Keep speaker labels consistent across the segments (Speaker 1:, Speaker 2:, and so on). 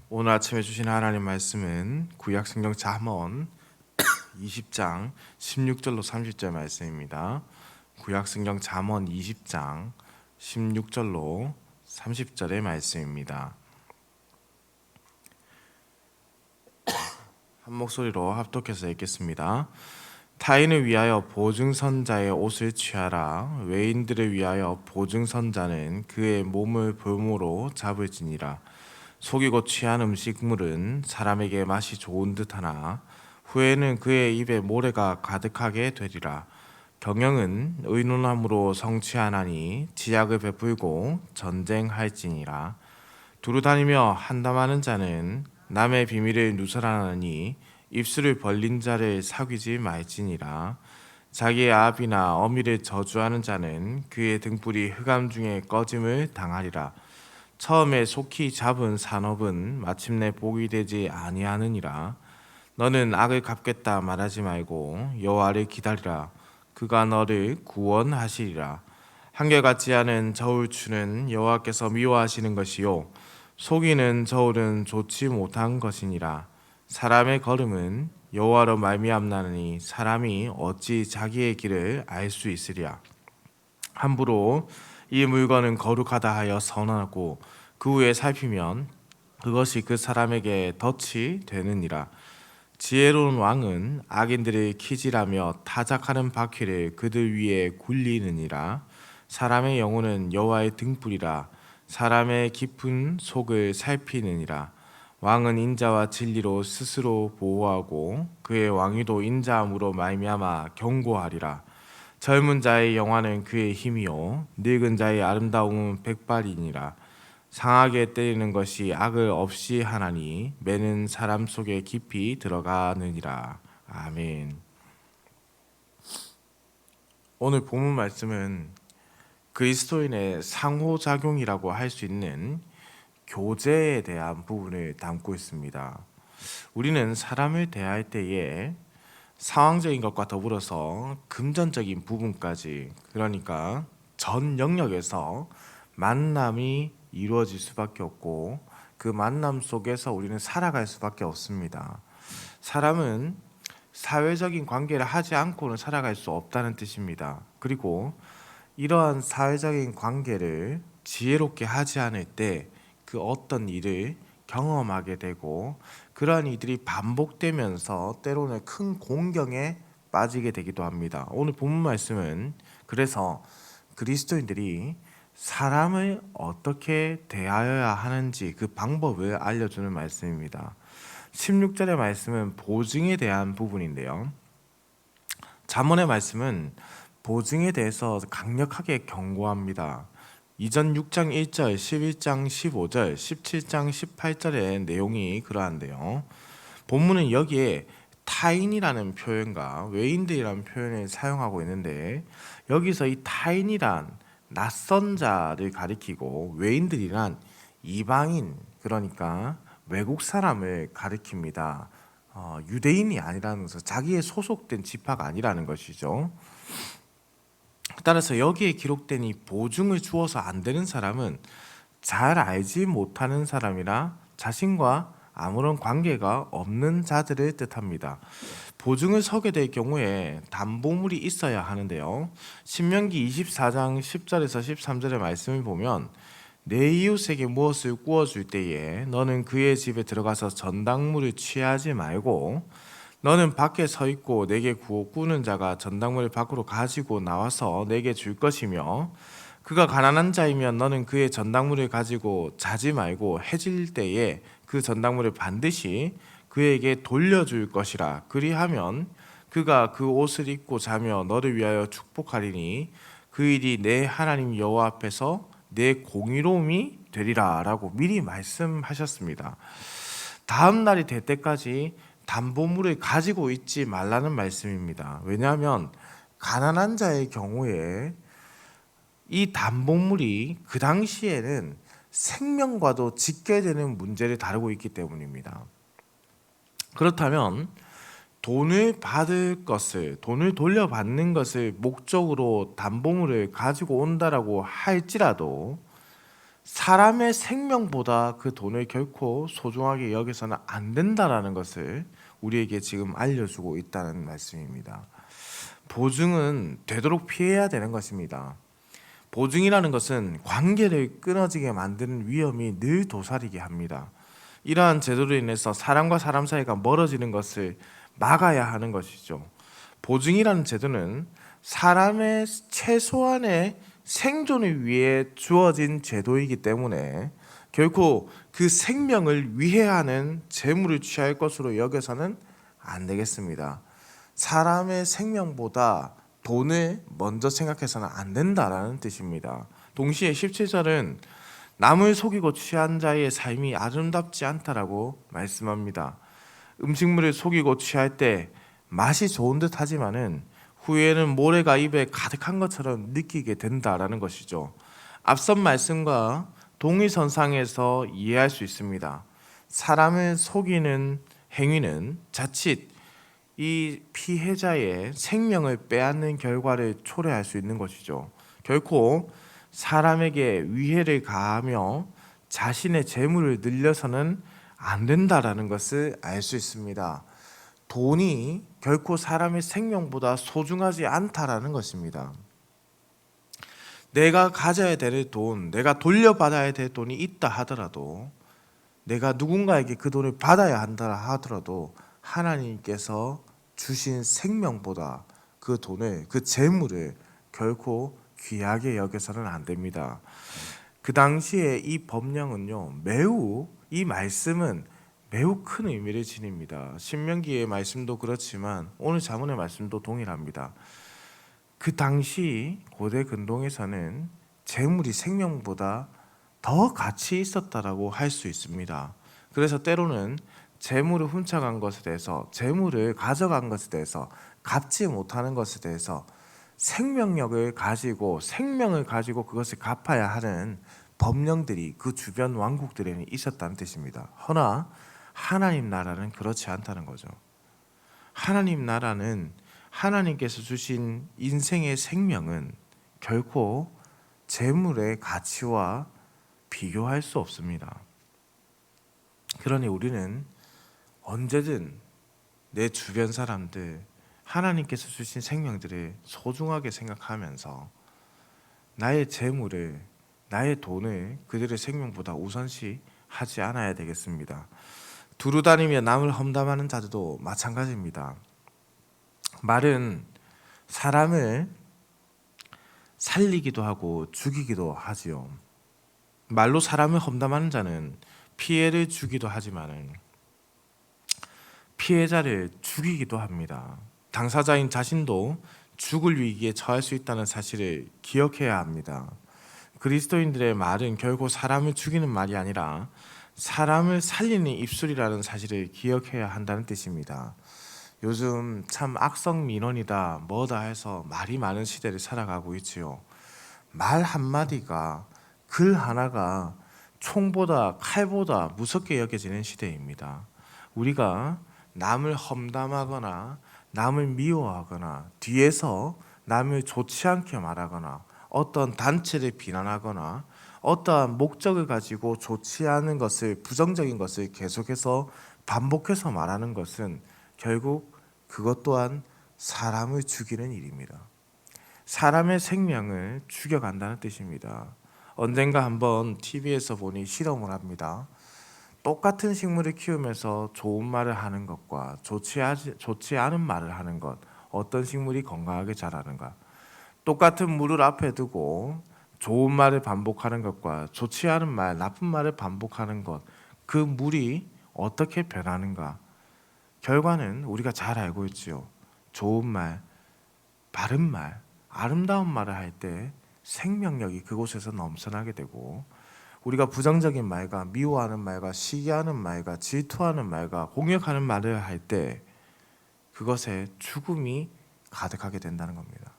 Speaker 1: 오늘 아침에 주신 하나님 말씀은 구약성경 잠언 20장 16절로 30절 말씀입니다. 구약성경 잠언 20장 16절로 30절의 말씀입니다. 한 목소리로 합독해서 읽겠습니다. 타인을 위하여 보증선자의 옷을 취하라. 외인들을 위하여 보증선자는 그의 몸을 볼모로 잡을지니라. 속이고 취한 음식물은 사람에게 맛이 좋은 듯하나 후에는 그의 입에 모래가 가득하게 되리라. 경영은 의논함으로 성취하나니 지약을 베풀고 전쟁할지니라. 두루다니며 한담하는 자는 남의 비밀을 누설하나니 입술을 벌린 자를 사귀지 말지니라. 자기의 아비나 어미를 저주하는 자는 그의 등불이 흑암 중에 꺼짐을 당하리라. 처음에 속히 잡은 산업은 마침내 복이 되지 아니하느니라. 너는 악을 갚겠다 말하지 말고 여호와를 기다리라. 그가 너를 구원하시리라. 한결같지 않은 저울추는 여호와께서 미워하시는 것이요 속이는 저울은 좋지 못한 것이니라. 사람의 걸음은 여호와로 말미암나니 사람이 어찌 자기의 길을 알 수 있으랴. 함부로 이 물건은 거룩하다 하여 선언하고 그 후에 살피면 그것이 그 사람에게 덫이 되느니라. 지혜로운 왕은 악인들을 키질하며 타작하는 바퀴를 그들 위에 굴리느니라. 사람의 영혼은 여호와의 등불이라. 사람의 깊은 속을 살피느니라. 왕은 인자와 진리로 스스로 보호하고 그의 왕위도 인자함으로 말미암아 경고하리라. 젊은 자의 영화는 그의 힘이요 늙은 자의 아름다움은 백발이니라. 상하게 때리는 것이 악을 없이 하나니 매는 사람 속에 깊이 들어가느니라. 아멘. 오늘 본문 말씀은 그리스도인의 상호작용이라고 할 수 있는 교제에 대한 부분을 담고 있습니다. 우리는 사람을 대할 때에 상황적인 것과 더불어서 금전적인 부분까지, 그러니까 전 영역에서 만남이 이루어질 수밖에 없고 그 만남 속에서 우리는 살아갈 수밖에 없습니다. 사람은 사회적인 관계를 하지 않고는 살아갈 수 없다는 뜻입니다. 그리고 이러한 사회적인 관계를 지혜롭게 하지 않을 때 그 어떤 일을 경험하게 되고 그러한 이들이 반복되면서 때로는 큰 공경에 빠지게 되기도 합니다. 오늘 본문 말씀은 그래서 그리스도인들이 사람을 어떻게 대하여야 하는지 그 방법을 알려주는 말씀입니다. 16절의 말씀은 보증에 대한 부분인데요. 잠언의 말씀은 보증에 대해서 강력하게 경고합니다. 이전 6장 1절, 11장 15절, 17장 18절의 내용이 그러한데요. 본문은 여기에 타인이라는 표현과 외인들이라는 표현을 사용하고 있는데 여기서 이 타인이란 낯선 자를 가리키고 외인들이란 이방인, 그러니까 외국 사람을 가리킵니다. 유대인이 아니라는 것은 자기의 소속된 지파가 아니라는 것이죠. 따라서 여기에 기록된 이 보증을 주어서 안 되는 사람은 잘 알지 못하는 사람이라 자신과 아무런 관계가 없는 자들을 뜻합니다. 보증을 서게 될 경우에 담보물이 있어야 하는데요. 신명기 24장 10절에서 13절의 말씀을 보면 내 이웃에게 무엇을 구워줄 때에 너는 그의 집에 들어가서 전당물을 취하지 말고 너는 밖에 서 있고 내게 구우는 자가 전당물을 밖으로 가지고 나와서 내게 줄 것이며 그가 가난한 자이면 너는 그의 전당물을 가지고 자지 말고 해질 때에 그 전당물을 반드시 그에게 돌려줄 것이라. 그리하면 그가 그 옷을 입고 자며 너를 위하여 축복하리니 그 일이 내 하나님 여호와 앞에서 내 공의로움이 되리라 라고 미리 말씀하셨습니다. 다음 날이 될 때까지 담보물을 가지고 있지 말라는 말씀입니다. 왜냐하면 가난한 자의 경우에 이 담보물이 그 당시에는 생명과도 직결되는 문제를 다루고 있기 때문입니다. 그렇다면 돈을 받을 것을, 돈을 돌려받는 것을 목적으로 담보물을 가지고 온다라고 할지라도 사람의 생명보다 그 돈을 결코 소중하게 여겨서는 안 된다라는 것을 우리에게 지금 알려주고 있다는 말씀입니다. 보증은 되도록 피해야 되는 것입니다. 보증이라는 것은 관계를 끊어지게 만드는 위험이 늘 도사리게 합니다. 이러한 제도로 인해서 사람과 사람 사이가 멀어지는 것을 막아야 하는 것이죠. 보증이라는 제도는 사람의 최소한의 생존을 위해 주어진 제도이기 때문에 결코 그 생명을 위해하는 재물을 취할 것으로 여겨서는 안 되겠습니다. 사람의 생명보다 돈을 먼저 생각해서는 안 된다라는 뜻입니다. 동시에 17절은 남을 속이고 취한 자의 삶이 아름답지 않다라고 말씀합니다. 음식물을 속이고 취할 때 맛이 좋은 듯 하지만은 후에는 모래가 입에 가득한 것처럼 느끼게 된다라는 것이죠. 앞선 말씀과 동의선상에서 이해할 수 있습니다. 사람을 속이는 행위는 자칫 이 피해자의 생명을 빼앗는 결과를 초래할 수 있는 것이죠. 결코 사람에게 위해를 가하며 자신의 재물을 늘려서는 안 된다라는 것을 알 수 있습니다. 돈이 결코 사람의 생명보다 소중하지 않다라는 것입니다. 내가 가져야 될 돈, 내가 돌려받아야 될 돈이 있다 하더라도, 내가 누군가에게 그 돈을 받아야 한다 하더라도 하나님께서 주신 생명보다 그 돈을, 그 재물을 결코 귀하게 여겨서는 안 됩니다. 그 당시에 이 법령은요, 이 말씀은 매우 큰 의미를 지닙니다. 신명기의 말씀도 그렇지만 오늘 잠언의 말씀도 동일합니다. 그 당시 고대 근동에서는 재물이 생명보다 더 가치 있었다라고 할 수 있습니다. 그래서 때로는 재물을 훔쳐간 것에 대해서, 재물을 가져간 것에 대해서, 갚지 못하는 것에 대해서 생명을 가지고 그것을 갚아야 하는 법령들이 그 주변 왕국들에는 있었다는 뜻입니다. 허나 하나님 나라는 그렇지 않다는 거죠. 하나님 나라는 하나님께서 주신 인생의 생명은 결코 재물의 가치와 비교할 수 없습니다. 그러니 우리는 언제든 내 주변 사람들, 하나님께서 주신 생명들을 소중하게 생각하면서 나의 재물을, 나의 돈을 그들의 생명보다 우선시 하지 않아야 되겠습니다. 두루 다니며 남을 험담하는 자들도 마찬가지입니다. 말은 사람을 살리기도 하고 죽이기도 하지요. 말로 사람을 험담하는 자는 피해를 주기도 하지만 피해자를 죽이기도 합니다. 당사자인 자신도 죽을 위기에 처할 수 있다는 사실을 기억해야 합니다. 그리스도인들의 말은 결국 사람을 죽이는 말이 아니라 사람을 살리는 입술이라는 사실을 기억해야 한다는 뜻입니다. 요즘 참 악성 민원이다 뭐다 해서 말이 많은 시대를 살아가고 있지요. 말 한마디가, 글 하나가 총보다 칼보다 무섭게 여겨지는 시대입니다. 우리가 남을 험담하거나 남을 미워하거나 뒤에서 남을 좋지 않게 말하거나 어떤 단체를 비난하거나 어떠한 목적을 가지고 좋지 않은 것을, 부정적인 것을 계속해서 반복해서 말하는 것은 결국 그것 또한 사람을 죽이는 일입니다. 사람의 생명을 죽여간다는 뜻입니다. 언젠가 한번 TV에서 보니 실험을 합니다. 똑같은 식물을 키우면서 좋은 말을 하는 것과 좋지 않은 말을 하는 것, 어떤 식물이 건강하게 자라는가. 똑같은 물을 앞에 두고 좋은 말을 반복하는 것과 좋지 않은 말, 나쁜 말을 반복하는 것, 그 물이 어떻게 변하는가. 결과는 우리가 잘 알고 있지요. 좋은 말, 바른 말, 아름다운 말을 할 때 생명력이 그곳에서 넘쳐나게 되고, 우리가 부정적인 말과 미워하는 말과 시기하는 말과 질투하는 말과 공격하는 말을 할 때 그것에 죽음이 가득하게 된다는 겁니다.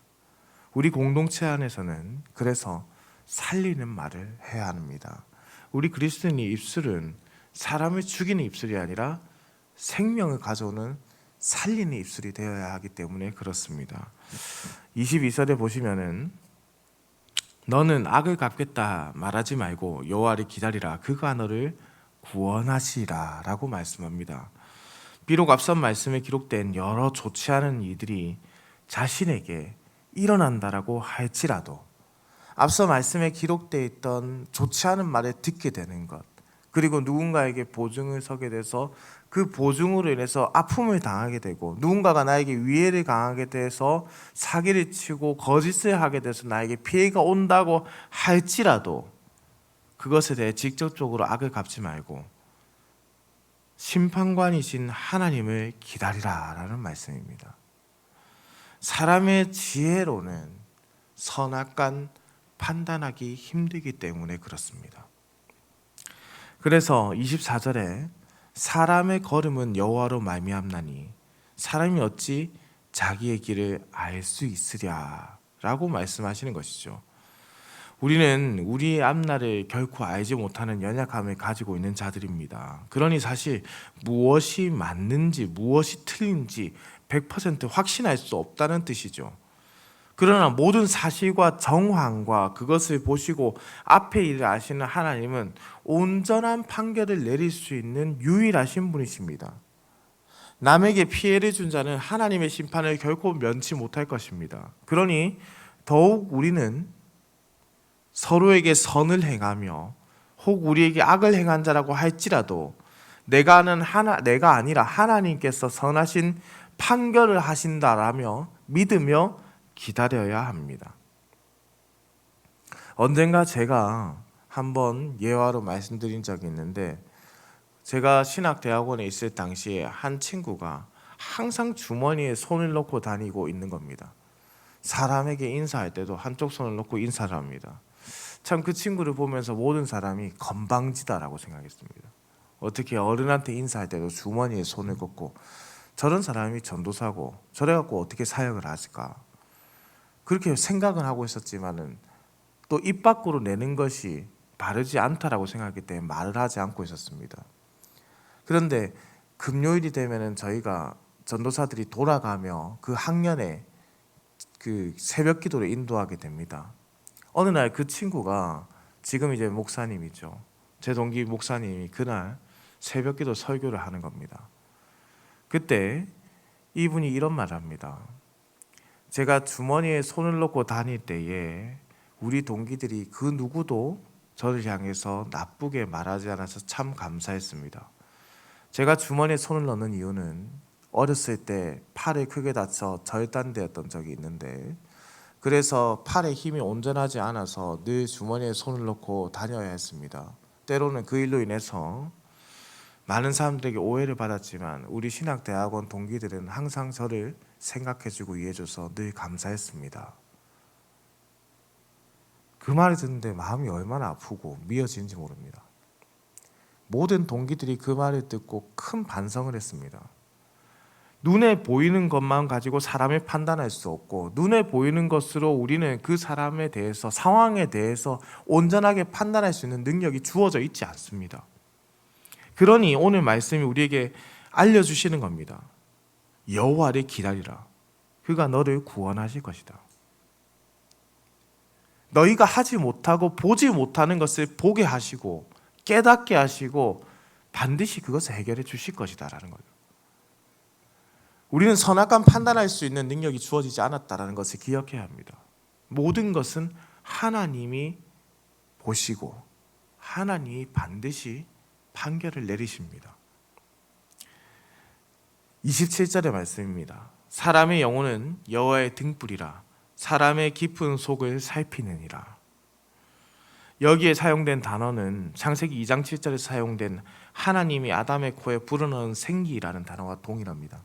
Speaker 1: 우리 공동체 안에서는 그래서 살리는 말을 해야 합니다. 우리 그리스도인의 입술은 사람을 죽이는 입술이 아니라 생명을 가져오는 살리는 입술이 되어야 하기 때문에 그렇습니다. 22절에 보시면은 너는 악을 갚겠다 말하지 말고 여호와를 기다리라. 그가 너를 구원하시리라 라고 말씀합니다. 비록 앞선 말씀에 기록된 여러 좋지 않은 일들이 자신에게 일어난다라고 할지라도 앞서 말씀에 기록되어 있던 좋지 않은 말을 듣게 되는 것, 그리고 누군가에게 보증을 서게 돼서 그 보증으로 인해서 아픔을 당하게 되고, 누군가가 나에게 위해를 가하게 돼서 사기를 치고 거짓을 하게 돼서 나에게 피해가 온다고 할지라도 그것에 대해 직접적으로 악을 갚지 말고 심판관이신 하나님을 기다리라 라는 말씀입니다. 사람의 지혜로는 선악간 판단하기 힘들기 때문에 그렇습니다. 그래서 24절에 사람의 걸음은 여호와로 말미암나니 사람이 어찌 자기의 길을 알 수 있으랴 라고 말씀하시는 것이죠. 우리는 우리의 앞날을 결코 알지 못하는 연약함을 가지고 있는 자들입니다. 그러니 사실 무엇이 맞는지 무엇이 틀린지 100% 확신할 수 없다는 뜻이죠. 그러나 모든 사실과 정황과 그것을 보시고 앞의 일을 아시는 하나님은 온전한 판결을 내릴 수 있는 유일하신 분이십니다. 남에게 피해를 준 자는 하나님의 심판을 결코 면치 못할 것입니다. 그러니 더욱 우리는 서로에게 선을 행하며 혹 우리에게 악을 행한 자라고 할지라도 내가 아니라 하나님께서 선하신 판결을 하신다라며 믿으며 기다려야 합니다. 언젠가 제가 한번 예화로 말씀드린 적이 있는데, 제가 신학대학원에 있을 당시에 한 친구가 항상 주머니에 손을 넣고 다니고 있는 겁니다. 사람에게 인사할 때도 한쪽 손을 넣고 인사를 합니다. 참 그 친구를 보면서 모든 사람이 건방지다라고 생각했습니다. 어떻게 어른한테 인사할 때도 주머니에 손을 꽂고, 저런 사람이 전도사고 저래 갖고 어떻게 사역을 하실까, 그렇게 생각은 하고 있었지만은 또 입 밖으로 내는 것이 바르지 않다라고 생각했기 때문에 말을 하지 않고 있었습니다. 그런데 금요일이 되면은 저희가 전도사들이 돌아가며 그 학년에 그 새벽 기도를 인도하게 됩니다. 어느 날 그 친구가 지금 이제 목사님이죠. 제 동기 목사님이 그날 새벽 기도 설교를 하는 겁니다. 그때 이분이 이런 말을 합니다. 제가 주머니에 손을 넣고 다닐 때에 우리 동기들이 그 누구도 저를 향해서 나쁘게 말하지 않아서 참 감사했습니다. 제가 주머니에 손을 넣는 이유는 어렸을 때 팔을 크게 다쳐 절단되었던 적이 있는데, 그래서 팔에 힘이 온전하지 않아서 늘 주머니에 손을 넣고 다녀야 했습니다. 때로는 그 일로 인해서 많은 사람들에게 오해를 받았지만 우리 신학대학원 동기들은 항상 저를 생각해주고 이해해줘서 늘 감사했습니다. 그 말을 듣는데 마음이 얼마나 아프고 미어지는지 모릅니다. 모든 동기들이 그 말을 듣고 큰 반성을 했습니다. 눈에 보이는 것만 가지고 사람을 판단할 수 없고, 눈에 보이는 것으로 우리는 그 사람에 대해서, 상황에 대해서 온전하게 판단할 수 있는 능력이 주어져 있지 않습니다. 그러니 오늘 말씀이 우리에게 알려주시는 겁니다. 여호와를 기다리라. 그가 너를 구원하실 것이다. 너희가 하지 못하고 보지 못하는 것을 보게 하시고 깨닫게 하시고 반드시 그것을 해결해 주실 것이다 라는 거예요. 우리는 선악간 판단할 수 있는 능력이 주어지지 않았다는 것을 기억해야 합니다. 모든 것은 하나님이 보시고 하나님이 반드시 판결을 내리십니다. 27절의 말씀입니다. 사람의 영혼은 여호와의 등불이라 사람의 깊은 속을 살피느니라. 여기에 사용된 단어는 창세기 2장 7절에 사용된 하나님이 아담의 코에 불어넣은 생기라는 단어와 동일합니다.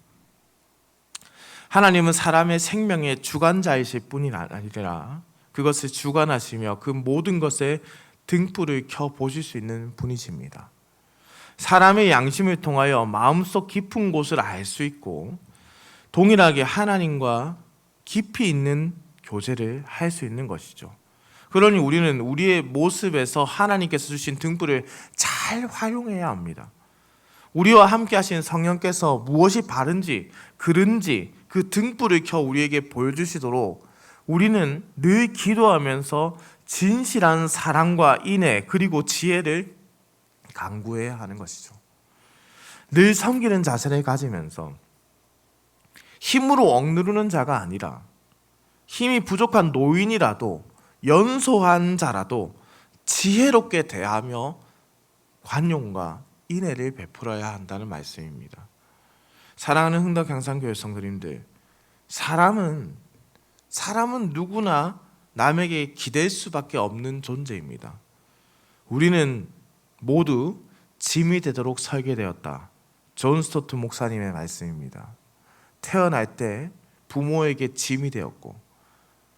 Speaker 1: 하나님은 사람의 생명의 주관자이실 뿐이 아니라 그것을 주관하시며 그 모든 것에 등불을 켜보실 수 있는 분이십니다. 사람의 양심을 통하여 마음속 깊은 곳을 알 수 있고 동일하게 하나님과 깊이 있는 교제를 할 수 있는 것이죠. 그러니 우리는 우리의 모습에서 하나님께서 주신 등불을 잘 활용해야 합니다. 우리와 함께 하신 성령께서 무엇이 바른지 그른지 그 등불을 켜 우리에게 보여주시도록 우리는 늘 기도하면서 진실한 사랑과 인애 그리고 지혜를 강구해야 하는 것이죠. 늘 섬기는 자세를 가지면서 힘으로 억누르는 자가 아니라 힘이 부족한 노인이라도 연소한 자라도 지혜롭게 대하며 관용과 인애를 베풀어야 한다는 말씀입니다. 사랑하는 흥덕향산교회 성도님들, 사람은 누구나 남에게 기댈 수밖에 없는 존재입니다. 우리는 모두 짐이 되도록 설계되었다. 존 스토트 목사님의 말씀입니다. 태어날 때 부모에게 짐이 되었고,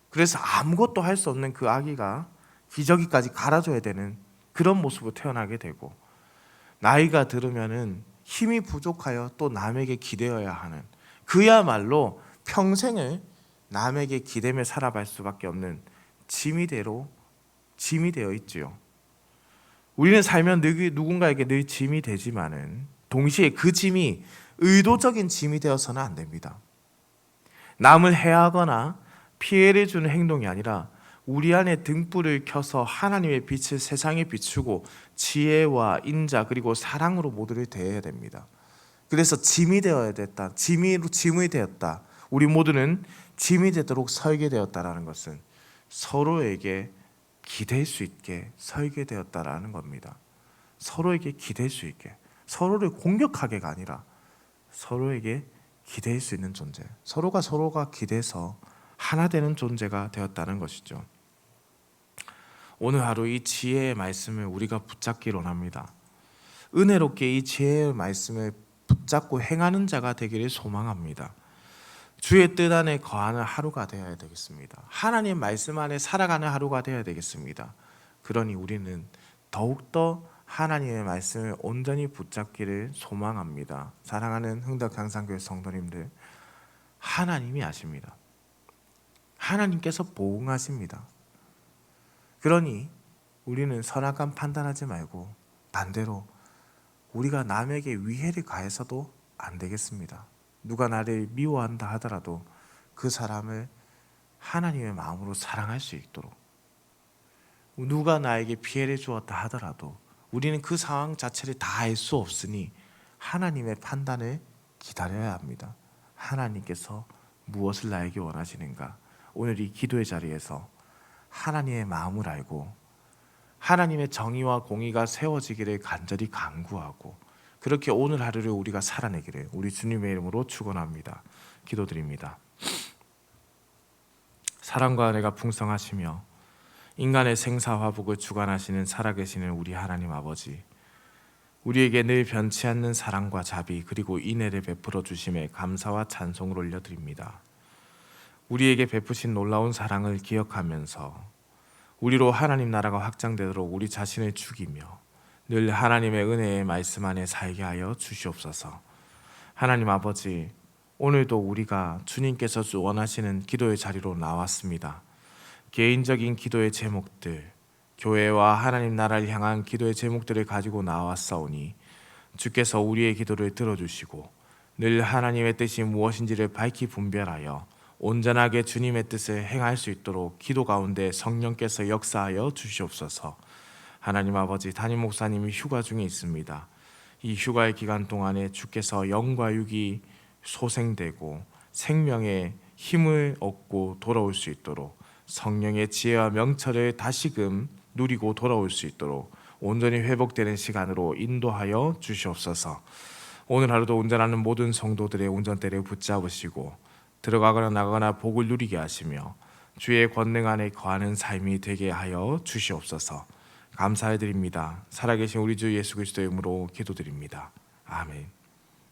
Speaker 1: 그래서 아무것도 할 수 없는 그 아기가 기저귀까지 갈아줘야 되는 그런 모습으로 태어나게 되고, 나이가 들으면은 힘이 부족하여 또 남에게 기대어야 하는, 그야말로 평생을 남에게 기대며 살아갈 수밖에 없는 짐이 되어 있지요. 우리는 살면 누군가에게 늘 짐이 되지만은 동시에 그 짐이 의도적인 짐이 되어서는 안 됩니다. 남을 해하거나 피해를 주는 행동이 아니라 우리 안에 등불을 켜서 하나님의 빛을 세상에 비추고 지혜와 인자 그리고 사랑으로 모두를 대해야 됩니다. 그래서 짐이 되어야 됐다. 짐이 되었다. 우리 모두는 짐이 되도록 설계되었다라는 것은 서로에게 기댈 수 있게 설계되었다라는 겁니다. 서로에게 기댈 수 있게, 서로를 공격하게가 아니라 서로에게 기댈 수 있는 존재, 서로가 기대서 하나 되는 존재가 되었다는 것이죠. 오늘 하루 이 지혜의 말씀을 우리가 붙잡기를 원합니다. 은혜롭게 이 지혜의 말씀을 붙잡고 행하는 자가 되기를 소망합니다. 주의 뜻 안에 거하는 하루가 되어야 되겠습니다. 하나님 말씀 안에 살아가는 하루가 되어야 되겠습니다. 그러니 우리는 더욱더 하나님의 말씀을 온전히 붙잡기를 소망합니다. 사랑하는 흥덕향산교회 성도님들, 하나님이 아십니다. 하나님께서 보응하십니다. 그러니 우리는 선악간 판단하지 말고 반대로 우리가 남에게 위해를 가해서도 안 되겠습니다. 누가 나를 미워한다 하더라도 그 사람을 하나님의 마음으로 사랑할 수 있도록, 누가 나에게 피해를 주었다 하더라도 우리는 그 상황 자체를 다 알 수 없으니 하나님의 판단을 기다려야 합니다. 하나님께서 무엇을 나에게 원하시는가? 오늘 이 기도의 자리에서 하나님의 마음을 알고 하나님의 정의와 공의가 세워지기를 간절히 간구하고, 그렇게 오늘 하루를 우리가 살아내기를 우리 주님의 이름으로 축원합니다. 기도드립니다. 사랑과 은혜가 풍성하시며 인간의 생사화복을 주관하시는 살아계시는 우리 하나님 아버지, 우리에게 늘 변치 않는 사랑과 자비 그리고 인애를 베풀어 주심에 감사와 찬송을 올려드립니다. 우리에게 베푸신 놀라운 사랑을 기억하면서 우리로 하나님 나라가 확장되도록 우리 자신을 죽이며 늘 하나님의 은혜의 말씀 안에 살게 하여 주시옵소서. 하나님 아버지, 오늘도 우리가 주님께서 원하시는 기도의 자리로 나왔습니다. 개인적인 기도의 제목들, 교회와 하나님 나라를 향한 기도의 제목들을 가지고 나왔사오니 주께서 우리의 기도를 들어주시고 늘 하나님의 뜻이 무엇인지를 밝히 분별하여 온전하게 주님의 뜻을 행할 수 있도록 기도 가운데 성령께서 역사하여 주시옵소서. 하나님 아버지, 담임 목사님이 휴가 중에 있습니다. 이 휴가의 기간 동안에 주께서 영과 육이 소생되고 생명의 힘을 얻고 돌아올 수 있도록, 성령의 지혜와 명철을 다시금 누리고 돌아올 수 있도록 온전히 회복되는 시간으로 인도하여 주시옵소서. 오늘 하루도 운전하는 모든 성도들의 운전대를 붙잡으시고 들어가거나 나가거나 복을 누리게 하시며 주의 권능 안에 거하는 삶이 되게 하여 주시옵소서. 감사드립니다. 살아계신 우리 주 예수 그리스도의 이름으로 기도드립니다. 아멘.